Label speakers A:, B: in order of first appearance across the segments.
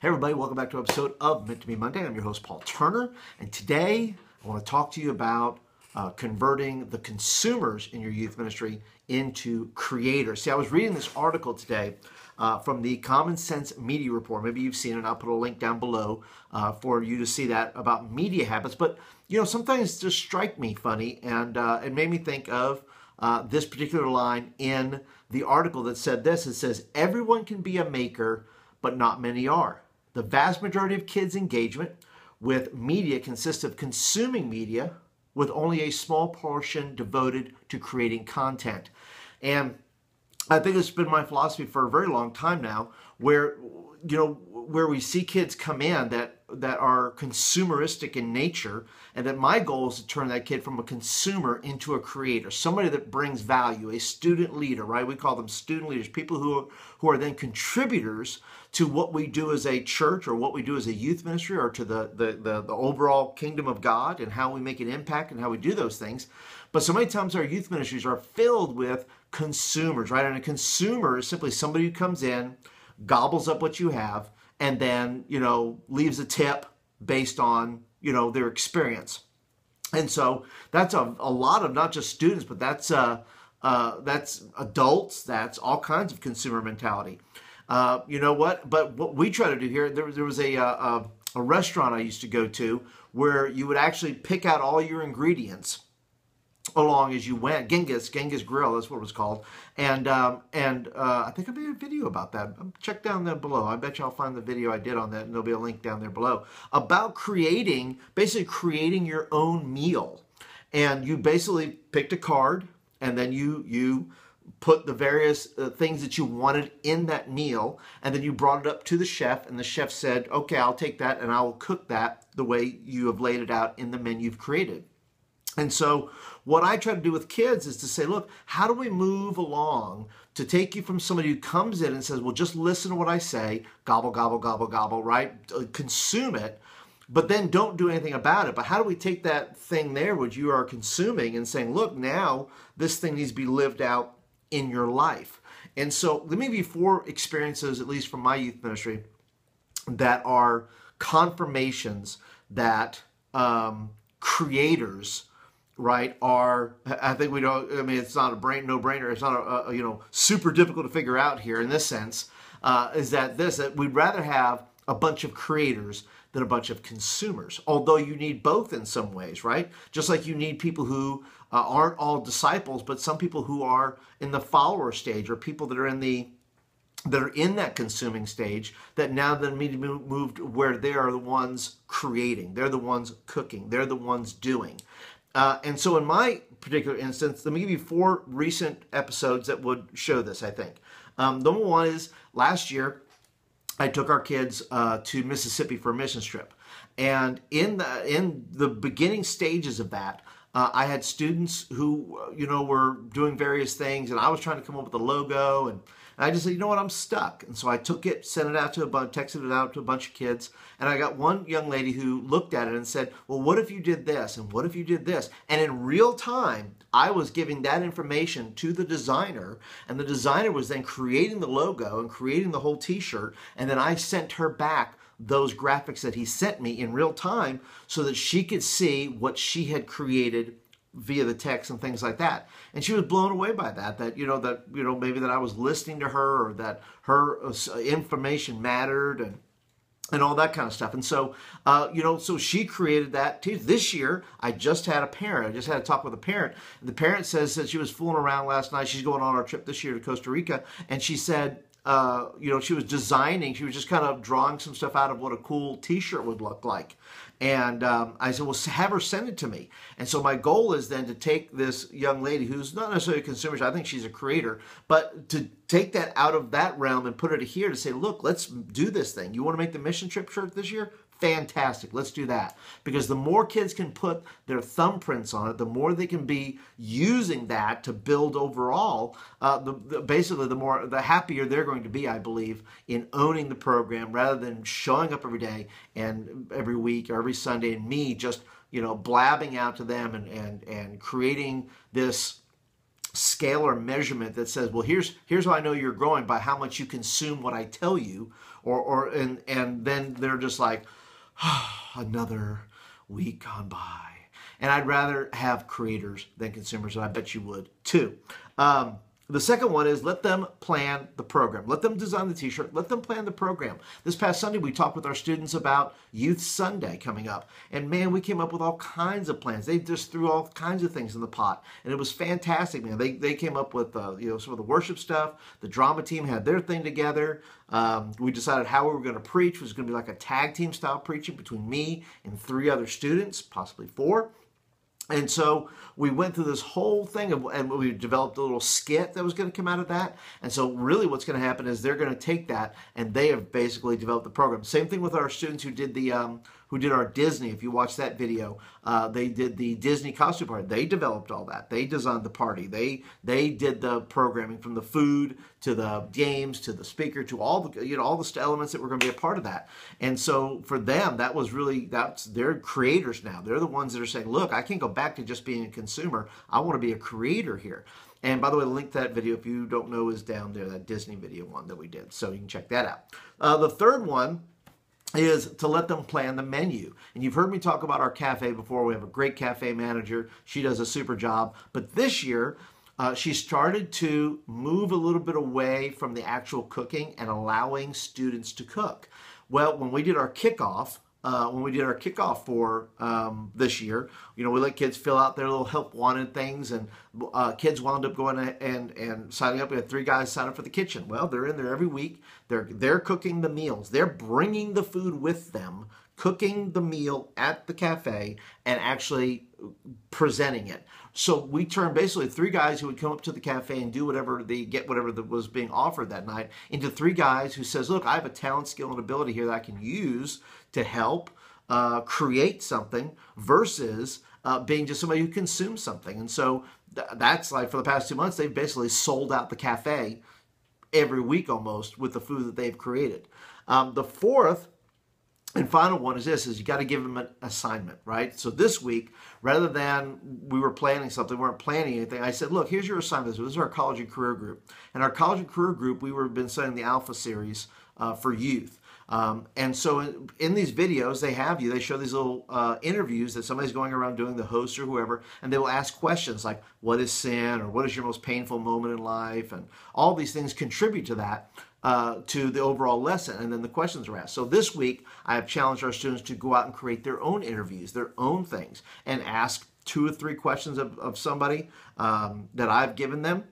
A: Hey everybody, welcome back to an episode of Meant to Be Monday. I'm your host, Paul Turner, and today I want to talk to you about converting the consumers in your youth ministry into creators. See, I was reading this article today from the Common Sense Media Report. Maybe you've seen it. I'll put a link down below for you to see that about media habits. But, you know, sometimes just strike me funny, and it made me think of this particular line in the article that said this. It says, everyone can be a maker, but not many are. The vast majority of kids' engagement with media consists of consuming media with only a small portion devoted to creating content. And I think it's been my philosophy for a very long time now, where we see kids come in that are consumeristic in nature, and that my goal is to turn that kid from a consumer into a creator, somebody that brings value, a student leader, right? We call them student leaders, people who are then contributors to what we do as a church or what we do as a youth ministry or to the overall kingdom of God and how we make an impact and how we do those things. But so many times our youth ministries are filled with consumers, right? And a consumer is simply somebody who comes in, gobbles up what you have, and then, leaves a tip based on, their experience. And so that's a lot of not just students, but that's adults, that's all kinds of consumer mentality. You know what? But what we try to do here, there was a restaurant I used to go to where you would actually pick out all your ingredients along as you went. Genghis Grill, that's what it was called. And I think I made a video about that. Check down there below. I bet you I'll find the video I did on that, and there'll be a link down there below about basically creating your own meal. And you basically picked a card, and then you put the various things that you wanted in that meal, and then you brought it up to the chef, and the chef said, okay, I'll take that and I will cook that the way you have laid it out in the menu you've created. And so what I try to do with kids is to say, look, how do we move along to take you from somebody who comes in and says, well, just listen to what I say, gobble, gobble, gobble, gobble, right? Consume it, but then don't do anything about it. But how do we take that thing there, which you are consuming, and saying, look, now this thing needs to be lived out in your life. And so let me give you 4 experiences, at least from my youth ministry, that are confirmations that creators, right, are, I think we don't, I mean, it's not a no-brainer. It's not a super difficult to figure out here in this sense, is that we'd rather have a bunch of creators than a bunch of consumers. Although you need both in some ways, right? Just like you need people who aren't all disciples, but some people who are in the follower stage, or people that are in that consuming stage, that now then need to be moved where they are the ones creating. They're the ones cooking. They're the ones doing. And so in my particular instance, let me give you 4 recent episodes that would show this, I think. Number one is last year, I took our kids to Mississippi for a mission trip. And in the beginning stages of that, I had students who, were doing various things, and I was trying to come up with a logo, and I just said, you know what, I'm stuck. And so I took it, sent it out to texted it out to a bunch of kids, and I got one young lady who looked at it and said, well, what if you did this, and what if you did this? And in real time, I was giving that information to the designer, and the designer was then creating the logo and creating the whole t-shirt, and then I sent her back those graphics that he sent me in real time so that she could see what she had created via the text and things like that. And she was blown away by that maybe that I was listening to her, or that her information mattered, and all that kind of stuff. And so, so she created that too. This year, I just had a talk with a parent. And the parent says that she was fooling around last night. She's going on our trip this year to Costa Rica. And she said, she was designing, she was just kind of drawing some stuff out of what a cool t-shirt would look like. And I said, well, have her send it to me. And so my goal is then to take this young lady who's not necessarily a consumer, I think she's a creator, but to take that out of that realm and put it here to say, look, let's do this thing. You want to make the mission trip shirt this year? Fantastic. Let's do that. Because the more kids can put their thumbprints on it, the more they can be using that to build overall, basically the happier they're going to be, I believe, in owning the program rather than showing up every day and every week or every Sunday, and me just, blabbing out to them and creating this scale or measurement that says, well, here's how I know you're growing, by how much you consume what I tell you, and then they're just like, another week gone by. And I'd rather have creators than consumers, and I bet you would too. The second one is let them plan the program. Let them design the t-shirt. Let them plan the program. This past Sunday, we talked with our students about Youth Sunday coming up. And man, we came up with all kinds of plans. They just threw all kinds of things in the pot. And it was fantastic, man. They came up with some of the worship stuff. The drama team had their thing together. We decided how we were going to preach. It was going to be like a tag team style preaching between me and 3 other students, possibly 4. And so we went through this whole thing, and we developed a little skit that was going to come out of that. And so really what's going to happen is they're going to take that, and they have basically developed the program. Same thing with our students who did our Disney. If you watch that video, they did the Disney costume party. They developed all that. They designed the party. They did the programming, from the food to the games to the speaker to all the all the elements that were going to be a part of that. And so for them, they're creators now. They're the ones that are saying, look, I can't go back to just being a consumer. I want to be a creator here. And by the way, the link to that video, if you don't know, is down there, that Disney video one that we did. So you can check that out. The third one is to let them plan the menu. And you've heard me talk about our cafe before. We have a great cafe manager. She does a super job. But this year, she started to move a little bit away from the actual cooking and allowing students to cook. Well, when we did our kickoff, for this year, we let kids fill out their little help wanted things, and kids wound up going and signing up. We had 3 guys sign up for the kitchen. Well, they're in there every week. They're cooking the meals. They're bringing the food with them, cooking the meal at the cafe, and actually presenting it. So we turned basically 3 guys who would come up to the cafe and do whatever that was being offered that night into 3 guys who says, look, I have a talent, skill, and ability here that I can use to help create something, versus being just somebody who consumes something. And so that's like, for the past 2 months, they've basically sold out the cafe every week almost with the food that they've created. The fourth and final one is this, is you got to give them an assignment, right? So this week, rather than we were planning something, we weren't planning anything, I said, look, here's your assignment. This is our college and career group. And our college and career group, we've been studying the Alpha series for youth. And so in these videos, they show these little interviews that somebody's going around doing, the host or whoever, and they will ask questions like, what is sin? Or what is your most painful moment in life? And all these things contribute to that. To the overall lesson, and then the questions are asked. So this week, I have challenged our students to go out and create their own interviews, their own things, and ask 2 or 3 questions of somebody that I've given them.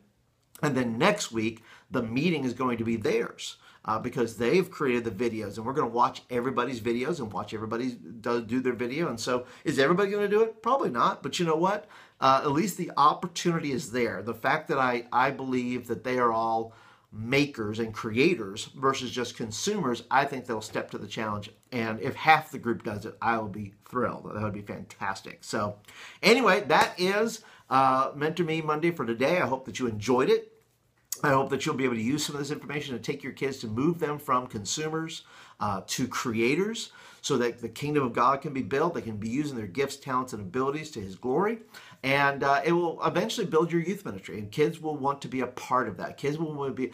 A: And then next week, the meeting is going to be theirs because they've created the videos, and we're going to watch everybody's videos and watch everybody do their video. And so is everybody going to do it? Probably not, but you know what? At least the opportunity is there. The fact that I believe that they are all makers and creators versus just consumers, I think they'll step to the challenge. And if half the group does it, I will be thrilled. That would be fantastic. So anyway, that is Mentor Me Monday for today. I hope that you enjoyed it. I hope that you'll be able to use some of this information to take your kids to move them from consumers to creators, so that the kingdom of God can be built. They can be using their gifts, talents, and abilities to His glory. And it will eventually build your youth ministry. And kids will want to be a part of that. Kids will want to be,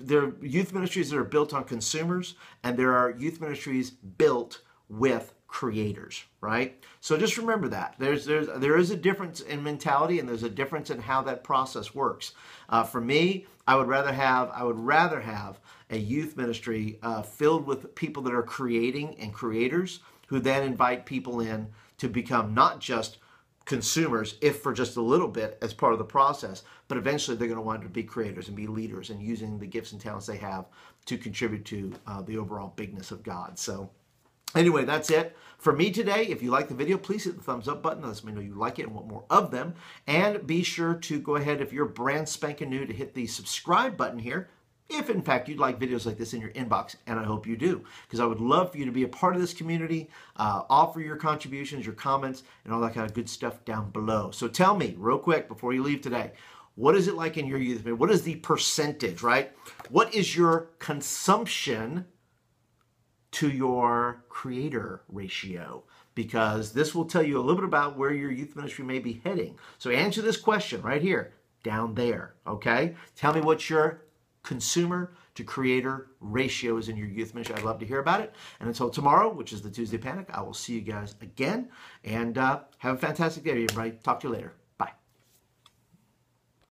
A: there are youth ministries that are built on consumers, and there are youth ministries built with creators, right? So just remember that. There is a difference in mentality, and there's a difference in how that process works. For me, I would rather have a youth ministry filled with people that are creating and creators, who then invite people in to become not just consumers, if for just a little bit as part of the process, but eventually they're going to want to be creators and be leaders and using the gifts and talents they have to contribute to the overall bigness of God. So anyway, that's it for me today. If you like the video, please hit the thumbs up button. Let me know you like it and want more of them. And be sure to go ahead, if you're brand spanking new, to hit the subscribe button here, if in fact you'd like videos like this in your inbox, and I hope you do, because I would love for you to be a part of this community, offer your contributions, your comments, and all that kind of good stuff down below. So tell me real quick before you leave today, what is it like in your youth? What is the percentage, right? What is your consumption to your creator ratio? because this will tell you a little bit about where your youth ministry may be heading. So answer this question right here, down there, okay? Tell me what your consumer to creator ratio is in your youth ministry. I'd love to hear about it. And until tomorrow, which is the Tuesday Panic, I will see you guys again. And have a fantastic day, everybody. Talk to you later.